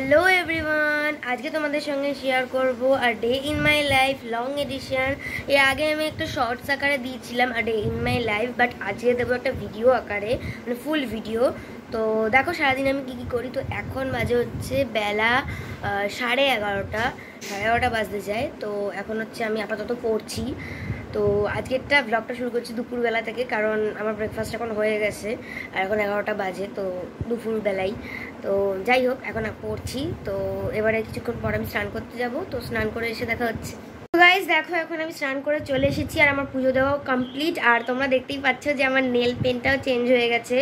Hello everyone, আজকে তোমাদের সঙ্গে শেয়ার করব a day in my life long edition. এর আগে আমি একটা শর্টস আকারে দিয়েছিলাম a day in my life, but আজকে দেবো একটা ভিডিও আকারে, মানে ফুল ভিডিও। তো দেখো সারাদিন আমি কী কী করি। তো এখন বাজে হচ্ছে বেলা 11:30 বাজতে যায়। তো এখন হচ্ছে আমি আপাতত পড়ছি। তো আজকেরটা ব্লগটা শুরু করছি দুপুরবেলা থেকে, কারণ আমার ব্রেকফাস্ট এখন হয়ে গেছে আর এখন 11টা বাজে, তো দুপুরবেলাই। তো যাই হোক, এখন পড়ছি। তো এবারে কিছুক্ষণ পর আমি স্নান করতে যাব। তো স্নান করে এসে দেখা হচ্ছে। তো গাইস দেখো, এখন আমি স্নান করে চলে এসেছি আর আমার পুজো দেওয়াও কমপ্লিট। আর তোমরা দেখতেই পাচ্ছ যে আমার নেল পেনটাও চেঞ্জ হয়ে গেছে।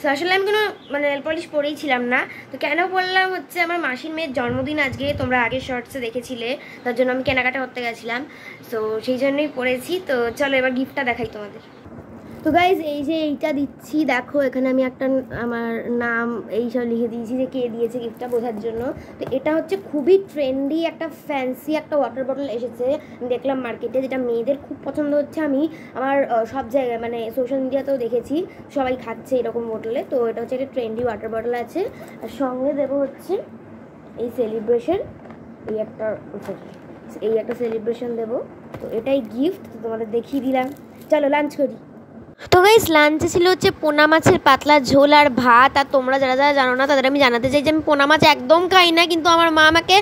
তো আসলে আমি কোনো নেল পলিশ পরেই ছিলাম না। তো কেন বললাম, হচ্ছে আমার মাসির মেয়ের জন্মদিন আজকে, তোমরা আগের শর্টসে দেখেছিলে, তার জন্য আমি কেনাকাটা করতে গেছিলাম। তো সেই জন্যই পরেছি। তো চলো এবার গিফটটা দেখাই তোমাদের। তো গাইজ এই যে এইটা দিচ্ছি, দেখো এখানে আমি একটা আমার নাম এইসব লিখে দিয়েছি যে কে দিয়েছে গিফটটা বোঝার জন্য। তো এটা হচ্ছে খুবই ট্রেন্ডি একটা ফ্যান্সি একটা ওয়াটার বটল এসেছে, আমি দেখলাম মার্কেটে, যেটা মেয়েদের খুব পছন্দ হচ্ছে। আমি আমার সব জায়গায় মানে সোশ্যাল মিডিয়াতেও দেখেছি সবাই খাচ্ছে এরকম বোতলে। তো এটা হচ্ছে একটা ট্রেন্ডি ওয়াটার বটল আছে। আর সঙ্গে দেবো হচ্ছে এই সেলিব্রেশন, এই একটা সেলিব্রেশন দেবো। তো এটাই গিফট, তো তোমাদের দেখিয়ে দিলাম। চলো লাঞ্চ করি। তো গাইস লাঞ্চে ছিল হচ্ছে পোনা মাছের পাতলা ঝোল আর ভাত। আর তোমরা যারা যারা জানো না তাদের আমি জানাতে চাই যে আমি পোনা মাছ একদম খাই না, কিন্তু আমার মা আমাকে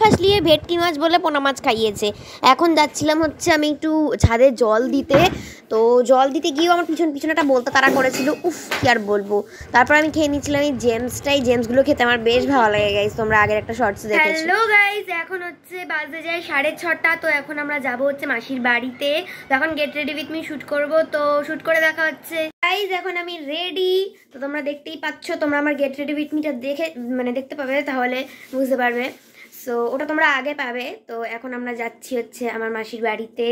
ফাসলিয়ে ভেটকি মাছ বলে পোনা মাছ খাইয়েছে। এখন যাচ্ছিলাম হচ্ছে আমি একটু ছাদে জল দিতে। তো জল দিতে গিয়েও আমার পিছনে একটা বলতে তারা করেছিল, উফ কি আর বলবো। তারপর আমি খেয়ে নিচ্ছিলাম এই জেমসগুলো খেতে আমার বেশ ভালো লাগে গাইস, তোমরা আগের একটা শর্টস দেখেছো। হ্যালো গাইস, এখন হচ্ছে বাজে যায় 6:30। তো এখন আমরা যাব হচ্ছে মাসির বাড়িতে। তো এখন get ready with me shoot করব। তো শুট করে দেখা হচ্ছে। গাইস এখন আমি রেডি। তো তোমরা দেখতেই পাচ্ছ, তোমরা আমার গেট রেডি উইথ মিটা দেখতে পাবে, তাহলে বুঝতে পারবে। সো ওটা তোমরা আগে পাবে। তো এখন আমরা যাচ্ছি হচ্ছে আমার মাসির বাড়িতে।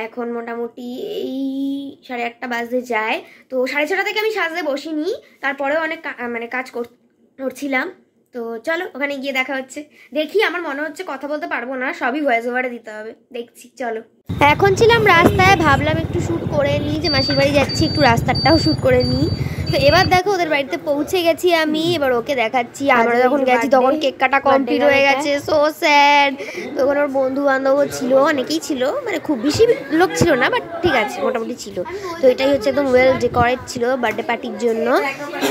এখন মোটামুটি এই 1:30 বাজতে যায়। তো 6:30 থেকে আমি সাজতে বসিনি, তারপরেও অনেক কাজ করছিলাম। তো চলো ওখানে গিয়ে দেখা হচ্ছে। দেখি, আমার মনে হচ্ছে কথা বলতে পারবো না, সবই ভয়েস ওভারে দিতে হবে, দেখছি। চলো, এখন ছিলাম রাস্তায়, ভাবলাম একটু শ্যুট করে নিই, যে মাসির বাড়ি যাচ্ছি একটু রাস্তাটাও শ্যুট করে নিই। তো এবার দেখো ওদের বাড়িতে পৌঁছে গেছি আমি, এবার ওকে দেখাচ্ছি। আমরা যখন গেছি তখন কেক কাটা কমপ্লিট হয়ে গেছে, সো স্যাড। তখন ওর বন্ধু বান্ধবও ছিল, অনেকেই ছিল, মানে খুব বেশি লোক ছিল না, বাট ঠিক আছে মোটামুটি ছিল। তো এটাই হচ্ছে একদম ওয়েল ডেকোরেট ছিল বার্থডে পার্টির জন্য।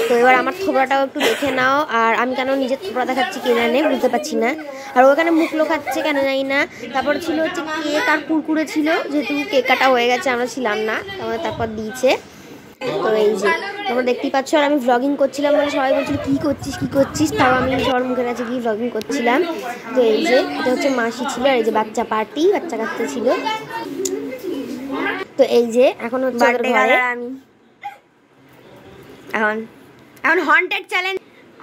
তো এবার আমার থোবড়াটাও একটু দেখে নাও। আর আমি কেন নিজের থোবড়া দেখাচ্ছি কে জানে, বুঝতে পারছি না। আর ওখানে মুখ লোকাচ্ছে কেন জানি না। তারপর ছিল হচ্ছে কেক আর কুরকুরে ছিল, যেহেতু কেক কাটা হয়ে গেছে আমরা ছিলাম না, তারপর দিয়েছে। তো এই যে তোমরা দেখতেই পাচ্ছ, আর আমি ভ্লগিং করছিলাম, মানে সবাই বলছিল কী করছিস, তাও আমি সবার মুখের কাছে গিয়ে ভ্লগিং করছিলাম। তো এই যে এটা হচ্ছে মাসি ছিল, আর এই যে বাচ্চা কাচ্চা ছিল। তো এই যে এখন হচ্ছে আমি এখন haunted challenge.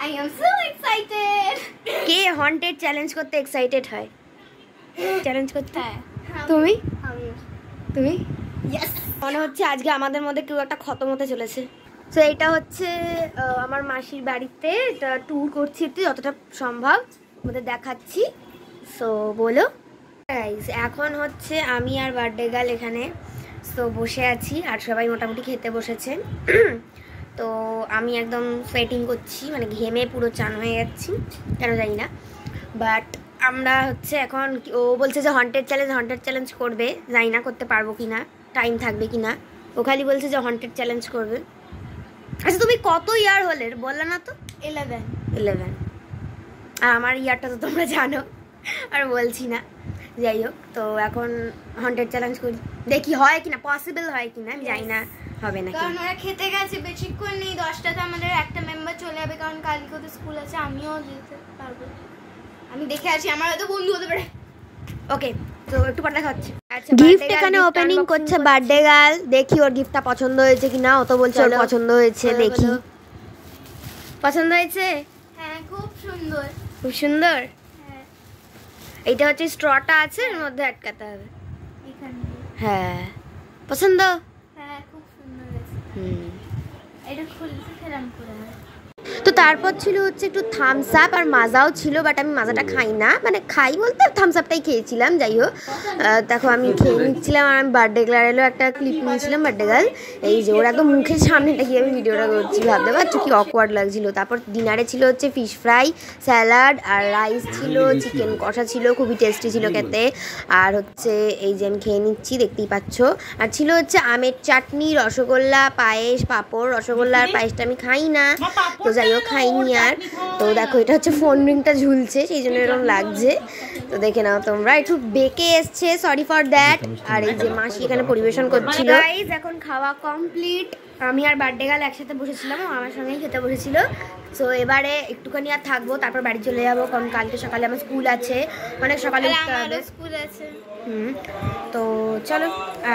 I am so excited. K haunted challenge করতে এক্সাইটেড হয়? চ্যালেঞ্জ করতে হ্যাঁ, তুমি yes. মনে হচ্ছে আজকে আমাদের মধ্যে কেউ একটা খতম হতে চলেছে। তো এটা হচ্ছে আমার মাসির বাড়িতে, এটা ট্যুর করছি একটু যতটা সম্ভব, আমাদের দেখাচ্ছি। সো বলো গাইস, এখন হচ্ছে আমি আর বার্থডে গার্ল এখানে তো বসে আছি, আর সবাই মোটামুটি খেতে বসেছে। তো আমি একদম সোয়েটিং করছি, মানে ঘেমে পুরো চান হয়ে যাচ্ছি, কেন জানি না। বাট আমরা হচ্ছে এখন, ও বলছে যে হন্টেড চ্যালেঞ্জ করবে, জানি না করতে পারবো কি না, টাইম থাকবে কি না। ও খালি বলছে যে হন্টেড চ্যালেঞ্জ করবে। আচ্ছা তুমি কত ইয়ার হলে বললে না তো? 11। আর আমার ইয়ারটা তো তোমরা জানো, আর বলছি না। যাই হোক, তো এখন হন্টেড চ্যালেঞ্জ করি, দেখি হয় কিনা, পসিবল হয় কিনা, আমি জানি না হবে না। কারণ ওরা খেতে গেছে, বেশিক্ষণ নেই, 10টাতে আমাদের একটা মেম্বার চলে যাবে, কারণ কালকে তো স্কুল আছে, আমিও যেতে পারবো। আমি দেখে আছি, আমার হয়তো বন্ধু হতে পারে। ওকে, তো একটু পর দেখা হচ্ছে। আচ্ছা, গিফট এখানে ওপেনিং করছে বার্থডে গার্ল। দেখি ওর গিফটটা পছন্দ হয়েছে কিনা। ও তো বলছে ওর পছন্দ হয়েছে, দেখি পছন্দ হয়েছে। হ্যাঁ, খুব সুন্দর। খুব সুন্দর। হ্যাঁ, এইটা হচ্ছে স্ট্রটা আছে, এর মধ্যে আটকাতে হবে। এখানে। হ্যাঁ, পছন্দ। হ্যাঁ, খুব সুন্দর হয়েছে। হুম, এটা খুলতে খেলাম করে। তো তারপর ছিল হচ্ছে একটু থামস আপ আর মাজাও ছিল, বাট আমি মাজাটা খাই না, মানে খাই বলতে থামস আপটাই খেয়েছিলাম। যাই হোক দেখো আমি খেয়ে নিচ্ছিলাম আর আমি বার্থডে গার্লেরও একটা ক্লিপ নিয়েছিলাম। বার্থডে গার্ল এই যে ওর একদম মুখের সামনেটা কি আমি ভিডিওটা করছি, ভাবতে পারছো কি অকওয়ার্ড লাগছিল। তারপর ডিনারে ছিল হচ্ছে ফিশ ফ্রাই, স্যালাড আর রাইস ছিল, চিকেন কষা ছিল, খুবই টেস্টি ছিল খেতে। আর হচ্ছে এই যে আমি খেয়ে নিচ্ছি, দেখতেই পাচ্ছ। আর ছিল হচ্ছে আমের চাটনি, রসগোল্লা, পায়েস, পাঁপড়। রসগোল্লা আর পায়েসটা আমি খাই না, তো যাই হোক খাইনি আর। তো দেখো এটা হচ্ছে ফোন রিংটা ঝুলছে, সেই জন্য এরকম লাগছে, তো দেখে নাও তোমরা। একটু বেঁকে এসছে, সরি ফর দ্যাট। আর এই যে মাসি এখানে পরিবেশন করছিল। গাইস এখন খাওয়া কমপ্লিট, আমি আর বার্থডে গার্ল একসাথে বসেছিলাম, আমার সঙ্গেই খেতে বসেছিল। সো এবারে একটুখানি আর থাকবো, তারপর বাড়ি চলে যাবো, কারণ কালকে সকালে আমার স্কুল আছে, অনেক সকালে উঠতে হবে। স্কুল আছে। তো চলো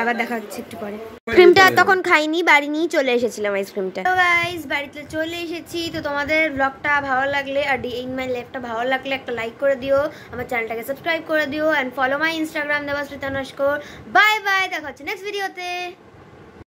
আবার দেখা হচ্ছে একটু পরে। আইসক্রিমটা তখন খাইনি, বাড়ি নিয়ে চলে এসেছিলাম আইসক্রিমটা। তো গাইস বাড়িতে চলে এসেছি। তো তোমাদের ব্লগটা ভালো লাগলে আর ডে ইন মাই লাইফটা ভালো লাগলে একটা লাইক করে দিও, আমার চ্যানেলটাকে সাবস্ক্রাইব করে দিও, and follow my Instagram Debashrita Naskar. Bye bye, দেখা হচ্ছে নেক্সট ভিডিওতে।